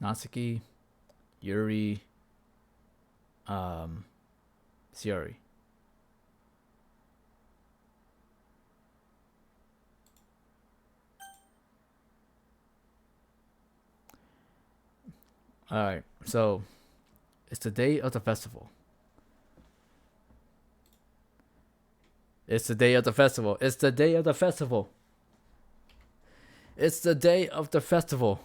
Natsuki, Yuri, Sayori. Alright, so it's the day of the festival. It's the day of the festival. It's the day of the festival. It's the day of the festival.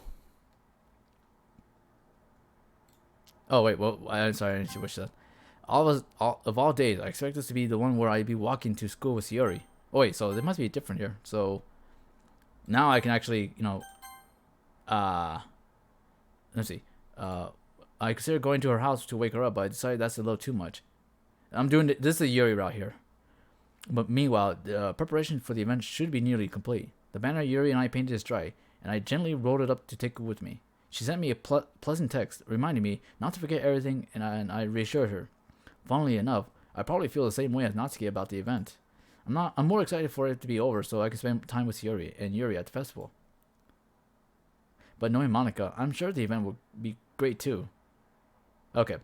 Oh wait, well I'm sorry, I didn't see what she said. Of all days, I expect this to be the one where I'd be walking to school with Sayori. Oh wait, so there must be different here. So now I can actually, uh, let's see. I considered going to her house to wake her up, but I decided that's a little too much. This is the Yuri route here. But meanwhile, the preparation for the event should be nearly complete. The banner Yuri and I painted is dry, and I gently rolled it up to take it with me. She sent me a pleasant text reminding me not to forget everything, and I reassured her. Funnily enough, I probably feel the same way as Natsuki about the event. I'm more excited for it to be over so I can spend time with Yuri and Yuri at the festival. But knowing Monika, I'm sure the event will be great too. Okay,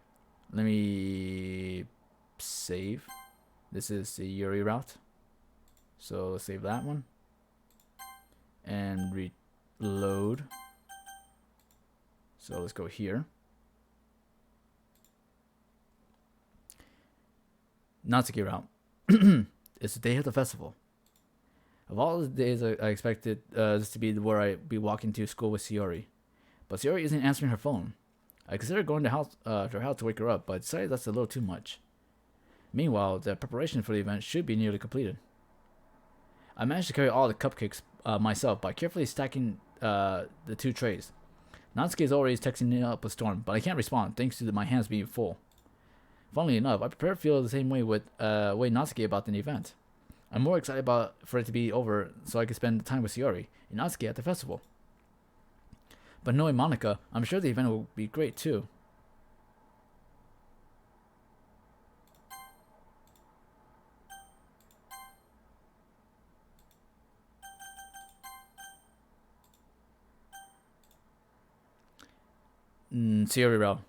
let me save. This is the Yuri route. So let's save that one. And reload. So let's go here. Natsuki route. It's the day of the festival. Of all the days, I expected this to be where I'd be walking to school with Sayori. But Sayori isn't answering her phone. I considered going to her house to wake her up, but decided that's a little too much. Meanwhile, the preparation for the event should be nearly completed. I managed to carry all the cupcakes myself by carefully stacking the 2 trays. Natsuki is already texting me up a storm, but I can't respond thanks to my hands being full. Funnily enough, I prepare to feel the same way with way Natsuki about the event. I'm more excited for it to be over so I can spend time with Sayori and Natsuki at the festival. But knowing Monika, I'm sure the event will be great too. Sayori Rao,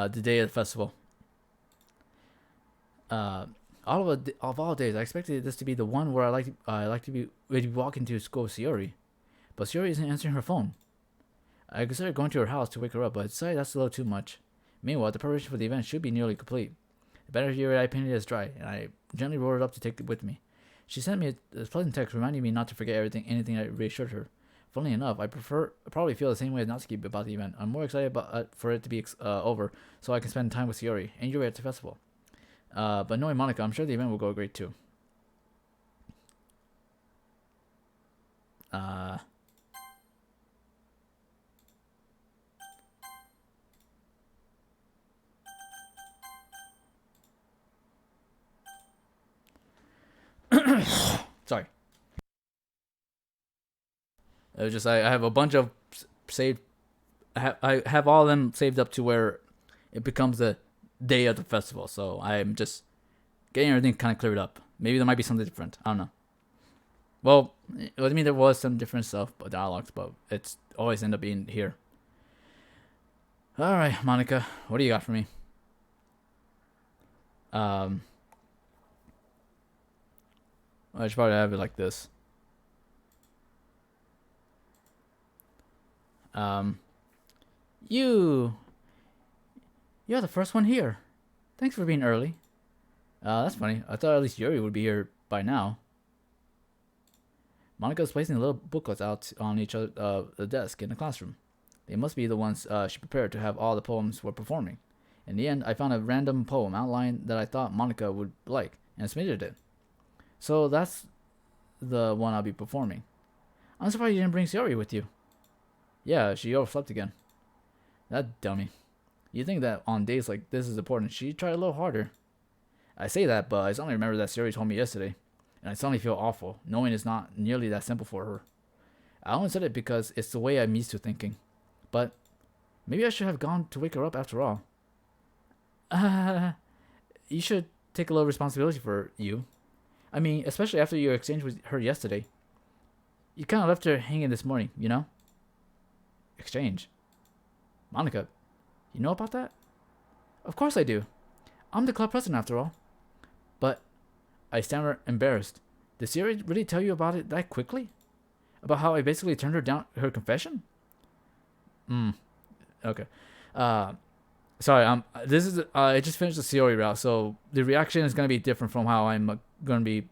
the day of the festival. Of all days, I expected this to be the one where I like to be walking to school with Sayori, but Sayori isn't answering her phone. I considered going to her house to wake her up, but I decided that's a little too much. Meanwhile, the preparation for the event should be nearly complete. The banner Yuri I painted is dry, and I gently rolled it up to take it with me. She sent me a pleasant text reminding me not to forget anything I reassured her. Funnily enough, I probably feel the same way as Natsuki about the event. I'm more excited for it to be over, so I can spend time with Sayori and Yuri at the festival. But knowing Monika, I'm sure the event will go great too. Sorry. It was just I have a bunch of saved. I have all of them saved up to where it becomes the day of the festival. So I'm just getting everything kind of cleared up. Maybe there might be something different. I don't know. Well, I mean there was some different stuff, but dialogues, but it's always end up being here. All right, Monika, what do you got for me? I should probably have it like this. You're the first one here. Thanks for being early. That's funny. I thought at least Yuri would be here by now. Monika's placing the little booklets out on each other, the desk in the classroom. They must be the ones she prepared to have all the poems we're performing. In the end, I found a random poem outline that I thought Monika would like and submitted it. So that's the one I'll be performing. I'm surprised you didn't bring Sayori with you. Yeah, she overslept again. That dummy. You think that on days like this is important, she'd try a little harder. I say that, but I suddenly remember that Sayori told me yesterday, and I suddenly feel awful, knowing it's not nearly that simple for her. I only said it because it's the way I'm used to thinking. But maybe I should have gone to wake her up after all. You should take a little responsibility for you. I mean, especially after your exchange with her yesterday. You kind of left her hanging this morning, you know? Exchange. Monica, you know about that? Of course I do. I'm the club president after all. But I stammer, embarrassed. Did Siri really tell you about it that quickly? About how I basically turned her down her confession? Okay. Uh, sorry. This is. I just finished the Siri route, so the reaction is gonna be different from how I'm gonna be,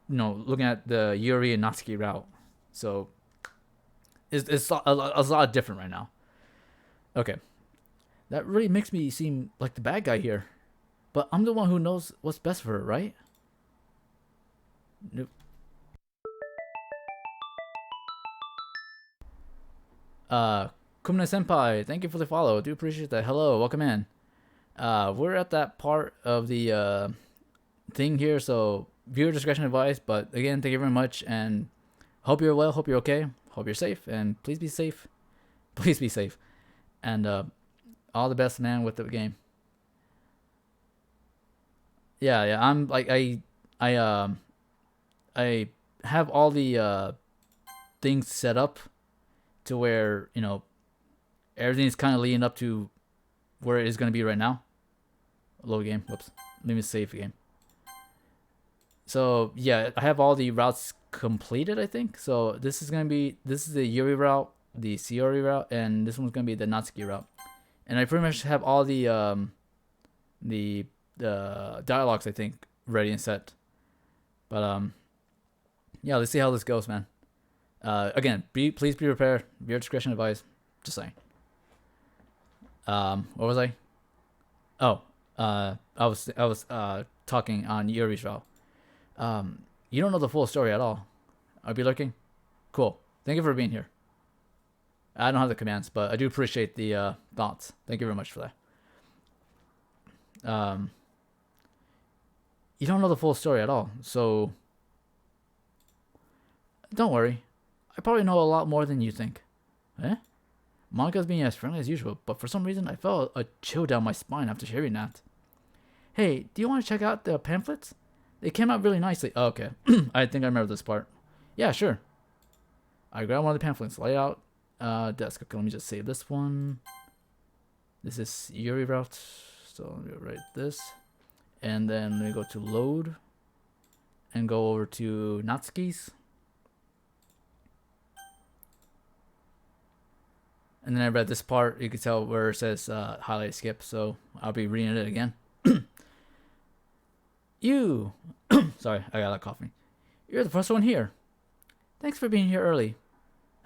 looking at the Yuri and Natsuki route. So it's a lot different right now. Okay. That really makes me seem like the bad guy here. But I'm the one who knows what's best for her, right? Nope. Kumne Senpai, thank you for the follow. Do appreciate that. Hello, welcome in. We're at that part of the thing here, so viewer discretion advised. But again, thank you very much, and hope you're well, hope you're okay, hope you're safe, and please be safe. Please be safe. And all the best, man, with the game. Yeah, I'm like I have all the things set up to where everything's kind of leading up to where it is going to be right now. Load game. Whoops. Let me save the game. So yeah, I have all the routes completed, I think. So this is the Yuri route, the Siori route, and this one's gonna be the Natsuki route. And I pretty much have all the dialogues, I think, ready and set. But yeah, let's see how this goes, man. Again, please be prepared. Viewer discretion advised. Just saying. What was I? Oh, I was talking on Yuri's route. You don't know the full story at all. I'll be looking. Cool. Thank you for being here. I don't have the commands, but I do appreciate the thoughts. Thank you very much for that. You don't know the full story at all, so don't worry. I probably know a lot more than you think. Eh? Monika's being as friendly as usual, but for some reason I felt a chill down my spine after hearing that. Hey, do you want to check out the pamphlets? They came out really nicely. Oh, okay. I think I remember this part. Yeah, sure. I grabbed one of the pamphlets. Layout. Desk. Okay, let me just save this one. This is Yuri route. So let me write this. And then let me go to load. And go over to Natsuki's. And then I read this part. You can tell where it says highlight skip. So I'll be reading it again. You. Sorry, I got a coughing. You're the first one here. Thanks for being here early.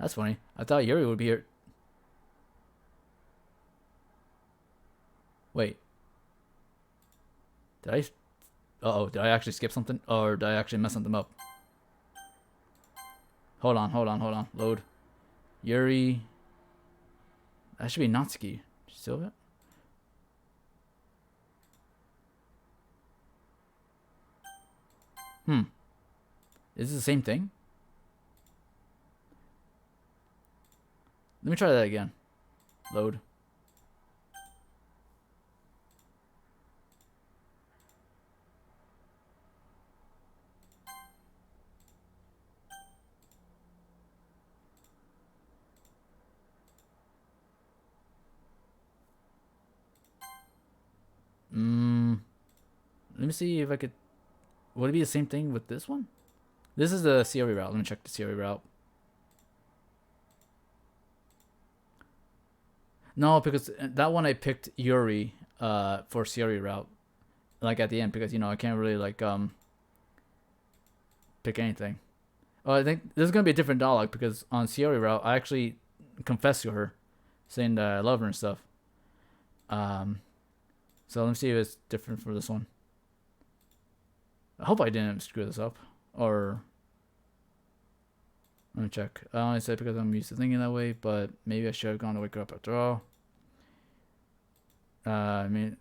That's funny. I thought Yuri would be here. Wait. Did I? Uh-oh, did I actually skip something? Or did I actually mess something up? Hold on. Load. Yuri. That should be Natsuki. Still it? Is this the same thing? Let me try that again. Load. Let me see if I could. Would it be the same thing with this one? This is the Siri route. Let me check the Siri route. No, because that one I picked Yuri for Siri route, like at the end, because I can't really like pick anything. Oh, I think this is gonna be a different dialogue because on Siri route I actually confess to her, saying that I love her and stuff. So let me see if it's different for this one. I hope I didn't screw this up. Or let me check. I only said because I'm used to thinking that way, but maybe I should have gone to wake her up after all. I mean,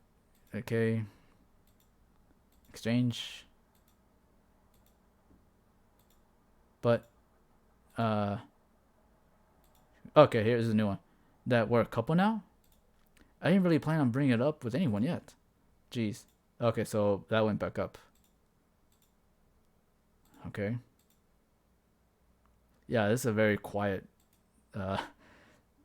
okay. Exchange. But okay, here's a new one. That we're a couple now? I didn't really plan on bringing it up with anyone yet. Jeez. Okay, so that went back up. Okay. Yeah, this is a very quiet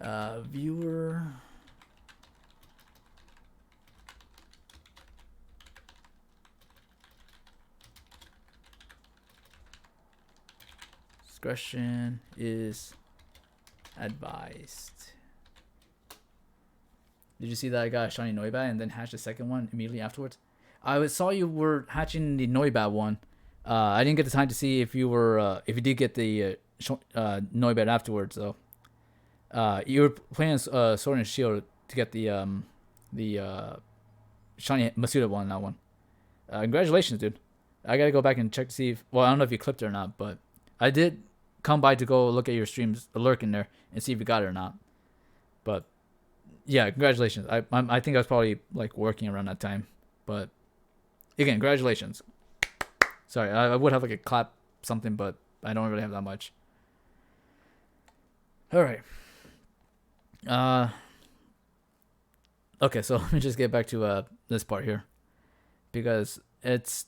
Viewer. Discretion is advised. Did you see that I got a shiny Noibat and then hatched the second one immediately afterwards? I saw you were hatching the Noibat one. I didn't get the time to see if you were if you did get the Noibat afterwards though. You were playing Sword and Shield to get the shiny Masuda one. That one. Congratulations, dude. I gotta go back and check to see if. Well, I don't know if you clipped it or not, but I did come by to go look at your streams, lurk in there, and see if you got it or not. But yeah, congratulations. I think I was probably like working around that time, but again, congratulations. Sorry, I would have like a clap something, but I don't really have that much. All right. Okay, so let me just get back to this part here, because it's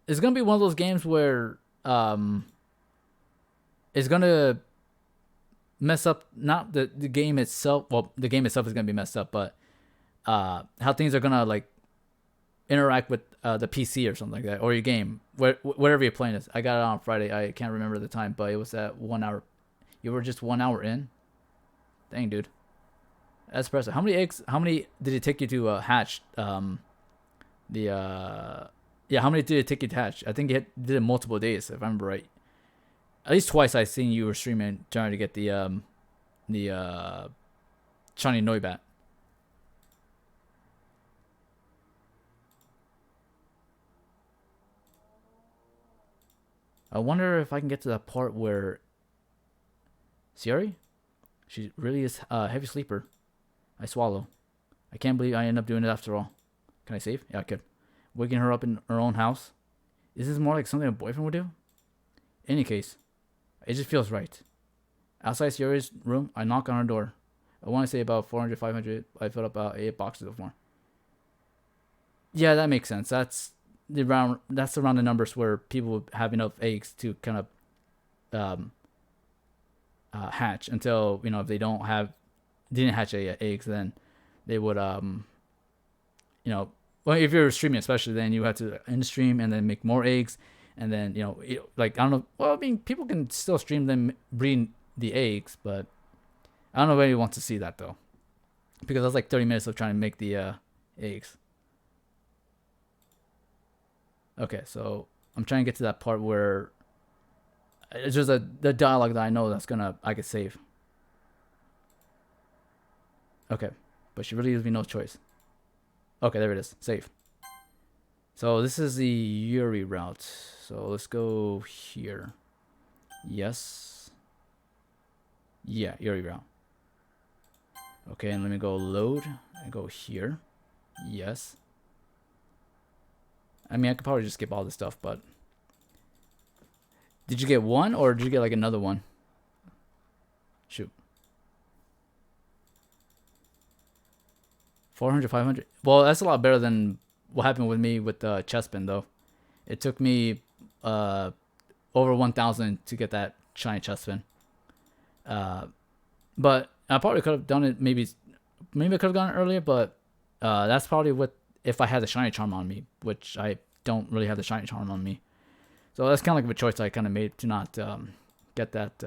gonna be one of those games where it's gonna mess up not the game itself. Well, the game itself is gonna be messed up, but how things are gonna like interact with the PC or something like that, or your game, whatever you're playing is. I got it on Friday. I can't remember the time, but it was at 1 hour. You were just 1 hour in. Dang, dude. That's impressive. How many eggs? How many did it take you to hatch? Yeah, how many did it take you to hatch? I think you did it multiple days, if I remember right. At least twice I seen you were streaming trying to get the shiny Noibat. I wonder if I can get to that part where Siri? She really is a heavy sleeper. I swallow. I can't believe I end up doing it after all. Can I save? Yeah, I could. Waking her up in her own house. Is this more like something a boyfriend would do? In any case, it just feels right. Outside Sierra's room, I knock on her door. I want to say about 400, 500. I filled up about 8 boxes of more. Yeah, that makes sense. That's around the numbers where people have enough eggs to kind of hatch until, if they didn't hatch eggs, then they would well, if you're streaming especially, then you have to end stream and then make more eggs, and then like, I don't know, well, I mean, people can still stream them breeding the eggs, but I don't know if anyone wants to see that though, because that's like 30 minutes of trying to make the eggs. Okay, so I'm trying to get to that part where it's just the dialogue that I know I could save. Okay, but she really gives me no choice. Okay, there it is. Save. So this is the Yuri route. So let's go here. Yes. Yeah, Yuri route. Okay, and let me go load and go here. Yes. I mean, I could probably just skip all this stuff, but did you get one or did you get like another one? Shoot. 400, 500. Well, that's a lot better than what happened with me with the chestpin, though. It took me over 1,000 to get that shiny chestpin. But I probably could have done it. Maybe I could have gone earlier, but that's probably what if I had the shiny charm on me, which I don't really have the shiny charm on me. So that's kind of like a choice I kind of made to not get that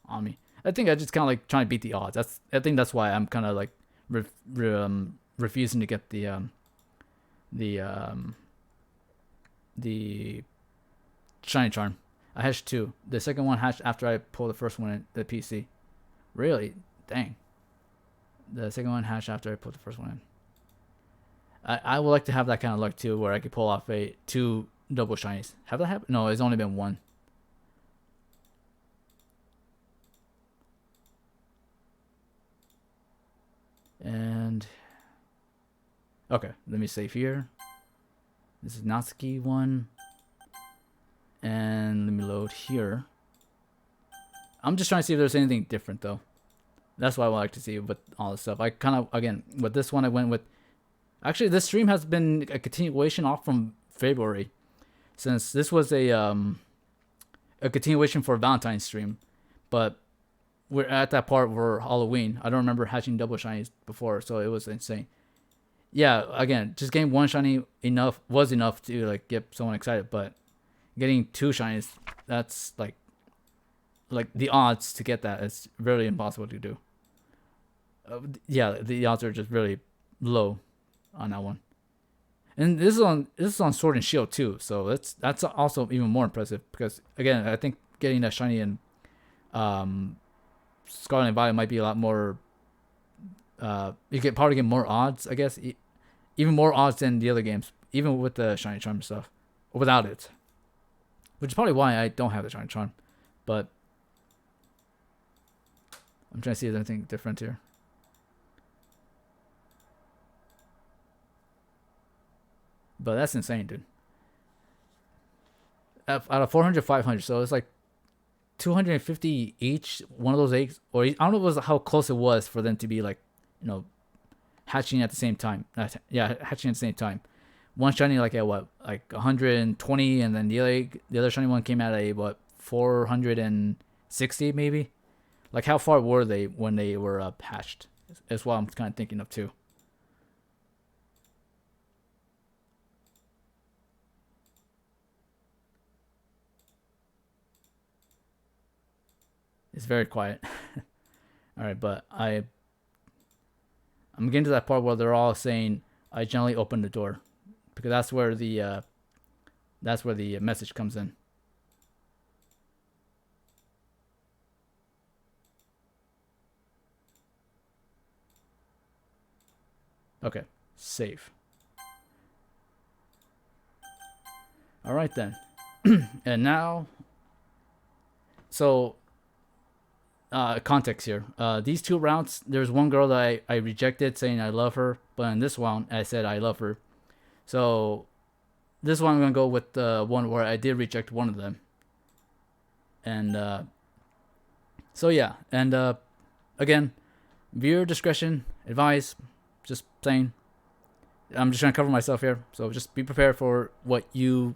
on me. I think I just kind of like trying to beat the odds. I think that's why I'm kind of like refusing to get the shiny charm. I hatched 2. The second one hatched after I pulled the first one in the PC. Really? Dang. The second one hatched after I put the first one in. I would like to have that kind of luck too, where I could pull off 2 double shinies. Have that happened? No, it's only been 1. And okay, let me save here. This is Natsuki one. And let me load here. I'm just trying to see if there's anything different though. That's what I would like to see with all this stuff. I kind of, again, with this one I went with, actually this stream has been a continuation off from February, since this was a continuation for Valentine's stream, but we're at that part where Halloween. I don't remember hatching double shinies before, so it was insane. Yeah, again, just getting one shiny was enough to like get someone excited, but getting two shinies, that's like the odds to get that is really impossible to do. Yeah, the odds are just really low on that one. And this is on Sword and Shield too, so that's also even more impressive because again, I think getting that shiny in Scarlet and Violet might be a lot more. You could probably get more odds, I guess, even more odds than the other games, even with the shiny charm stuff, or without it. Which is probably why I don't have the shiny charm, but I'm trying to see if there's anything different here. But that's insane, dude. Out of 400, 500, so it's like 250 each one of those eggs, or I don't know how close it was for them to be like, hatching at the same time. Hatching at the same time. One shiny like at what, like 120, and then the other shiny one came out at what, 460 maybe. Like how far were they when they were hatched? Is what I'm kind of thinking of too. It's very quiet. All right, but I'm getting to that part where they're all saying, "I gently open the door," because that's where the message comes in. Okay, save. All right then, and now, so context here. These two rounds, there's one girl that I rejected saying I love her, but in this one I said I love her. So this one I'm gonna go with the one where I did reject one of them. And so yeah, and again, viewer discretion advised. Just saying. I'm just trying to cover myself here, so just be prepared for what you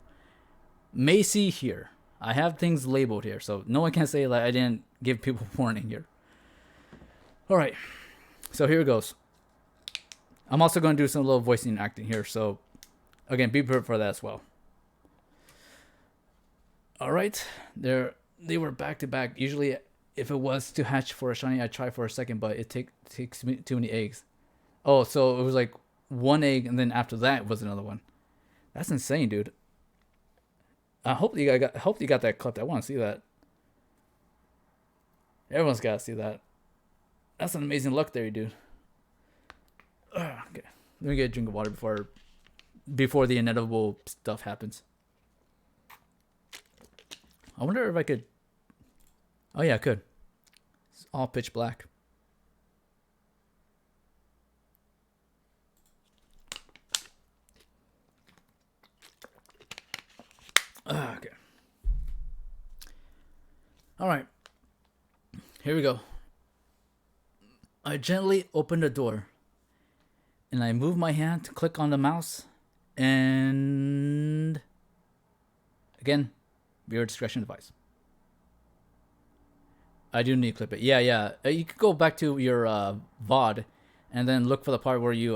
may see here. I have things labeled here, so no one can say like I didn't give people warning here. All right, so here it goes. I'm also going to do some little voicing and acting here, so again, be prepared for that as well. All right, they were back to back. Usually, if it was to hatch for a shiny, I'd try for a second, but it takes me too many eggs. Oh, so it was like one egg, and then after that was another one. That's insane, dude. I hope you got that clipped. I want to see that. Everyone's got to see that. That's an amazing luck there, dude. Okay, let me get a drink of water before the inevitable stuff happens. I wonder if I could. Oh yeah, I could. It's all pitch black. Okay. All right. Here we go. I gently open the door, and I move my hand to click on the mouse, and again, viewer discretion advice. I do need to clip it. Yeah. You could go back to your VOD, and then look for the part where you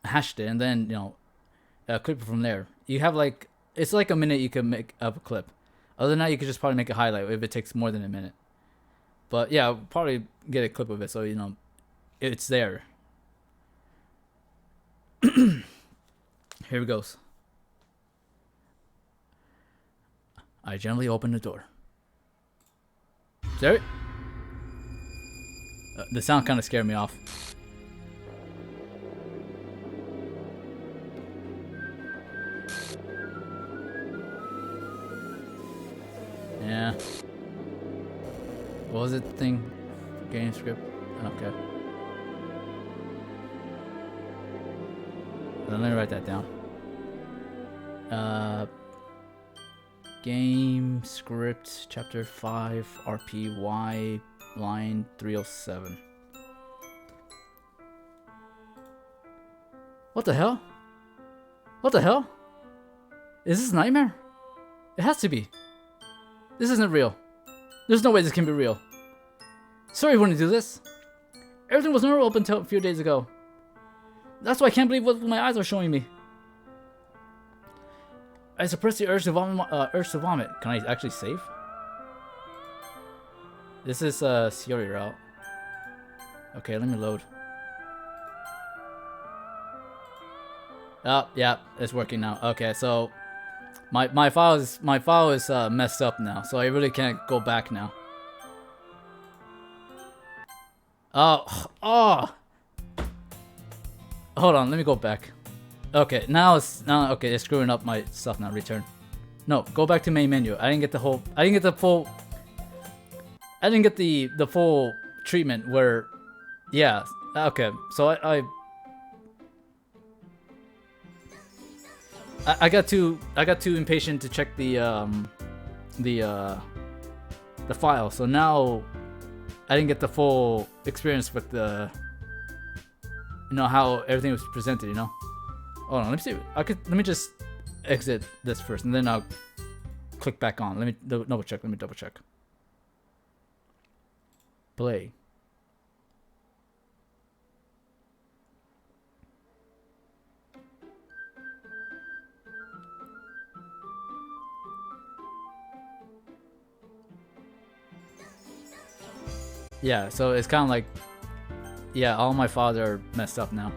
hashed it, and then clip it from there. You have like it's like a minute you can make of a clip. Other than that, you could just probably make a highlight if it takes more than a minute. But yeah, I'll probably get a clip of it so it's there. Here it goes. I gently open the door. There. The sound kind of scared me off. Yeah. What was it thing? Game script? Okay. Let me write that down. Game script chapter 5 RPY line 307. What the hell? What the hell? Is this a nightmare? It has to be. This isn't real. There's no way this can be real. Sorry, wouldn't do this. Everything was normal up until a few days ago. That's why I can't believe what my eyes are showing me. I suppressed the urge to vomit. Can I actually save? This is Siri route. Okay, let me load. Oh, yeah, it's working now. Okay, so my file is messed up now, so I really can't go back now. Oh. Hold on, let me go back. Okay, now it's screwing up my stuff now. Return. No, go back to main menu. I didn't get the full treatment where, yeah. Okay, so I got too impatient to check the file. So now I didn't get the full experience with the, how everything was presented. Hold on, let me see. Let me just exit this first, and then I'll click back on. Let me double check. Play. Yeah, so it's kind of like, yeah, all my files are messed up now.